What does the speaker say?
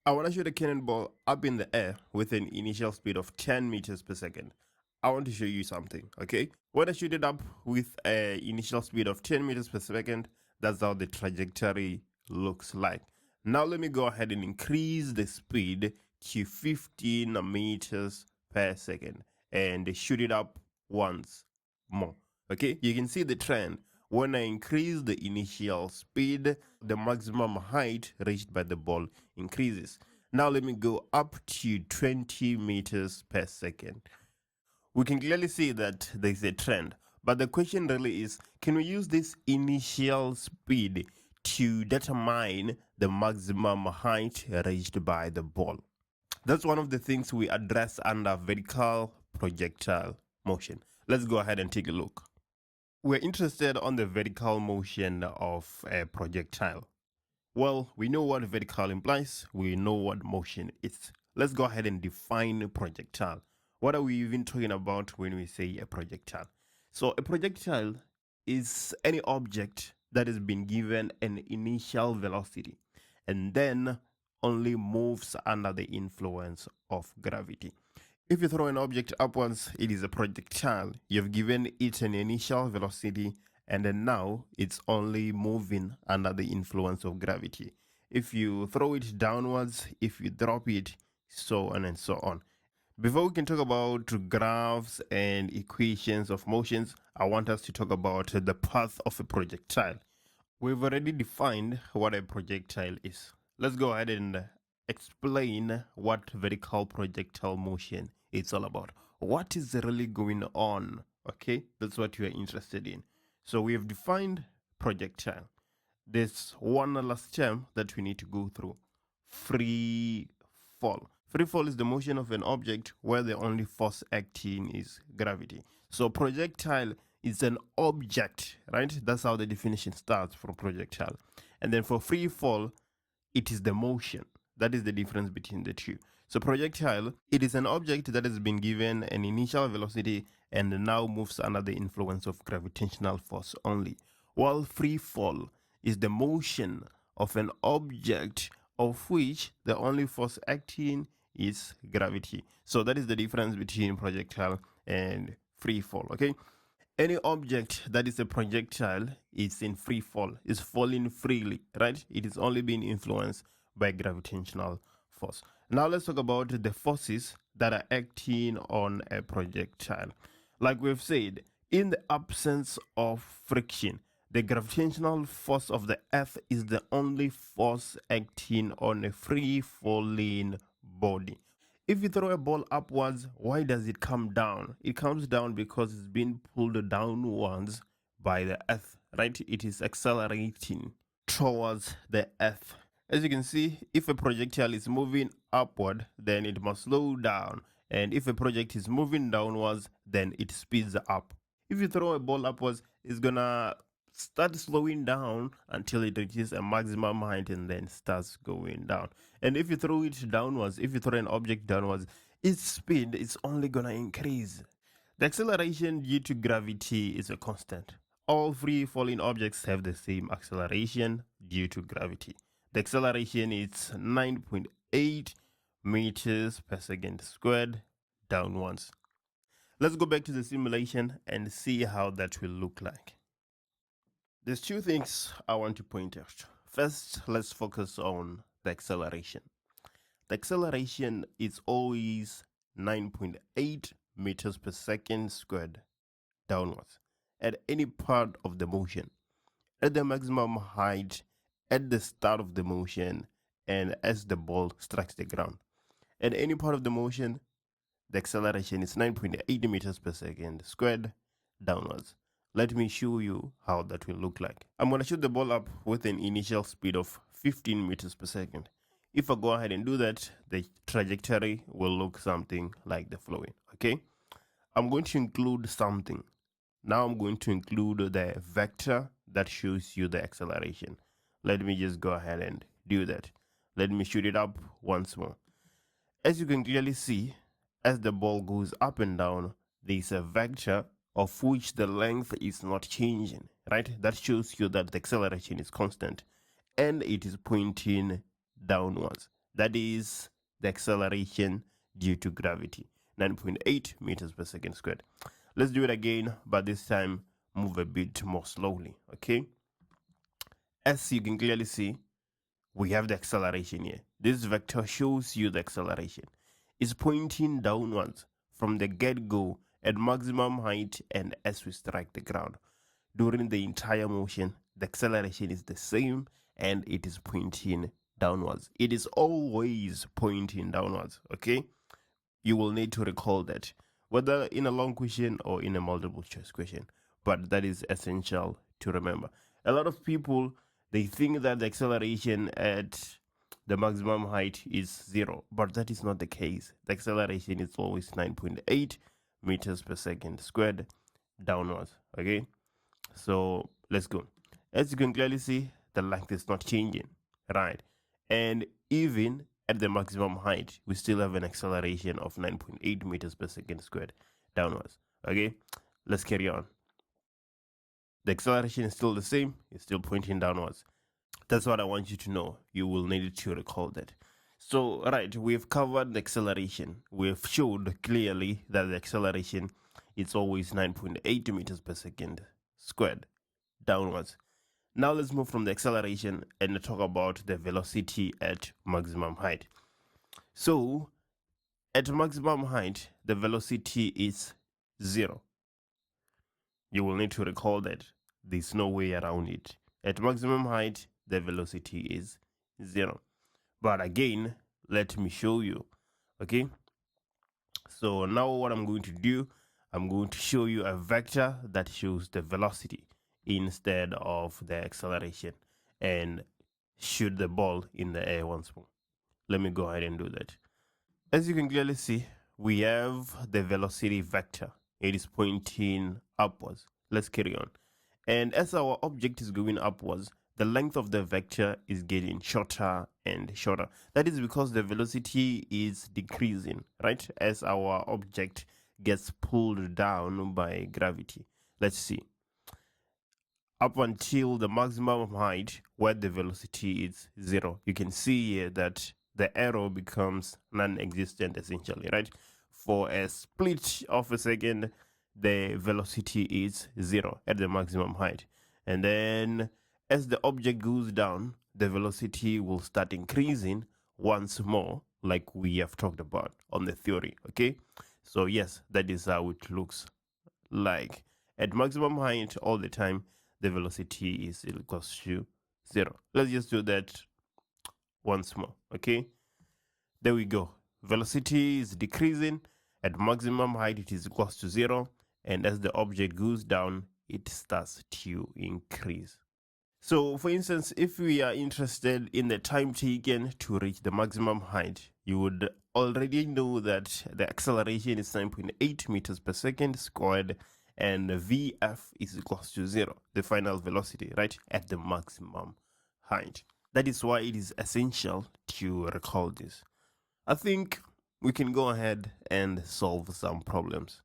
I want to shoot a cannonball up in the air with an initial speed of 10 meters per second. I want to show you something, okay? When I shoot it up with an initial speed of 10 meters per second, that's how the trajectory looks like. Now let me go ahead and increase the speed to 15 meters per second and shoot it up once more. Okay, you can see the trend. When I increase the initial speed, the maximum height reached by the ball increases. Now let me go up to 20 meters per second. We can clearly see that there's a trend, but the question really is, can we use this initial speed to determine the maximum height reached by the ball? That's one of the things we address under vertical projectile motion. Let's go ahead and take a look. We're interested on the vertical motion of a projectile. Well, we know what vertical implies, we know what motion is. Let's go ahead and define a projectile. What are we even talking about when we say a projectile? So a projectile is any object that has been given an initial velocity and then only moves under the influence of gravity. If you throw an object upwards, it is a projectile. You've given it an initial velocity and then now it's only moving under the influence of gravity. If you throw it downwards, if you drop it, so on and so on. Before we can talk about graphs and equations of motions, I want us to talk about the path of a projectile. We've already defined what a projectile is. Let's go ahead and explain what vertical projectile motion is all about. What is really going on? Okay, that's what you are interested in. So we have defined projectile. There's one last term that we need to go through: free fall. Free fall is the motion of an object where the only force acting is gravity. So projectile is an object, right? That's how the definition starts for projectile. And then for free fall, it is the motion. That is the difference between the two. So projectile, it is an object that has been given an initial velocity and now moves under the influence of gravitational force only. While free fall is the motion of an object of which the only force acting is gravity. So that is the difference between projectile and free fall, okay? Any object that is a projectile is in free fall, is falling freely, right? It is only being influenced by gravitational force. Now let's talk about the forces that are acting on a projectile. Like we've said, in the absence of friction, the gravitational force of the earth is the only force acting on a free falling body. If you throw a ball upwards, why does it come down? It comes down because it's being pulled downwards by the earth, right? It is accelerating towards the earth. As you can see, if a projectile is moving upward, then it must slow down. And if a project is moving downwards, then it speeds up. If you throw a ball upwards, it's gonna start slowing down until it reaches a maximum height and then starts going down. And if you throw it downwards, if you throw an object downwards, its speed is only gonna increase. The acceleration due to gravity is a constant. All free falling objects have the same acceleration due to gravity. The acceleration is 9.8 meters per second squared downwards. Let's go back to the simulation and see how that will look like. There's two things I want to point out. First, let's focus on the acceleration. The acceleration is always 9.8 meters per second squared downwards at any part of the motion, at the maximum height, at the start of the motion, and as the ball strikes the ground. At any part of the motion, the acceleration is 9.8 meters per second squared downwards. Let me show you how that will look like. I'm going to shoot the ball up with an initial speed of 15 meters per second. If I go ahead and do that, the trajectory will look something like the following, okay? I'm going to include something. Now I'm going to include the vector that shows you the acceleration. Let me just go ahead and do that. Let me shoot it up once more. As you can clearly see, as the ball goes up and down, there is a vector of which the length is not changing, right? That shows you that the acceleration is constant and it is pointing downwards. That is the acceleration due to gravity, 9.8 meters per second squared. Let's do it again, but this time move a bit more slowly, okay? As you can clearly see, we have the acceleration here. This vector shows you the acceleration. It's pointing downwards from the get-go at maximum height, and as we strike the ground. During the entire motion, the acceleration is the same and it is pointing downwards. It is always pointing downwards, okay? You will need to recall that, whether in a long question or in a multiple choice question, but that is essential to remember. A lot of people, they think that the acceleration at the maximum height is 0, but that is not the case. The acceleration is always 9.8 meters per second squared downwards, okay? So let's go. As you can clearly see, the length is not changing, right? And even at the maximum height, we still have an acceleration of 9.8 meters per second squared downwards, okay? Let's carry on. The acceleration is still the same. It's still pointing downwards. That's what I want you to know. You will need to recall that. So, right, we've covered the acceleration. We've showed clearly that the acceleration is always 9.8 meters per second squared downwards. Now let's move from the acceleration and talk about the velocity at maximum height. So, at maximum height, the velocity is 0. You will need to recall that. There's no way around it. At maximum height, the velocity is 0. But again, let me show you, okay? So now what I'm going to do, I'm going to show you a vector that shows the velocity instead of the acceleration and shoot the ball in the air once more. Let me go ahead and do that. As you can clearly see, we have the velocity vector. It is pointing upwards. Let's carry on. And as our object is going upwards, the length of the vector is getting shorter and shorter. That is because the velocity is decreasing, right? As our object gets pulled down by gravity. Let's see. Up until the maximum height where the velocity is 0, you can see here that the arrow becomes non-existent essentially, right? For a split of a second, the velocity is 0 at the maximum height. And then as the object goes down, the velocity will start increasing once more, like we have talked about on the theory, okay? So yes, that is how it looks like. At maximum height all the time, the velocity is equals to 0. Let's just do that once more, okay? There we go. Velocity is decreasing. At maximum height, it is equals to 0. And as the object goes down, it starts to increase. So, for instance, if we are interested in the time taken to reach the maximum height, you would already know that the acceleration is 9.8 meters per second squared, and Vf is equals to 0, the final velocity, right, at the maximum height. That is why it is essential to recall this. I think we can go ahead and solve some problems.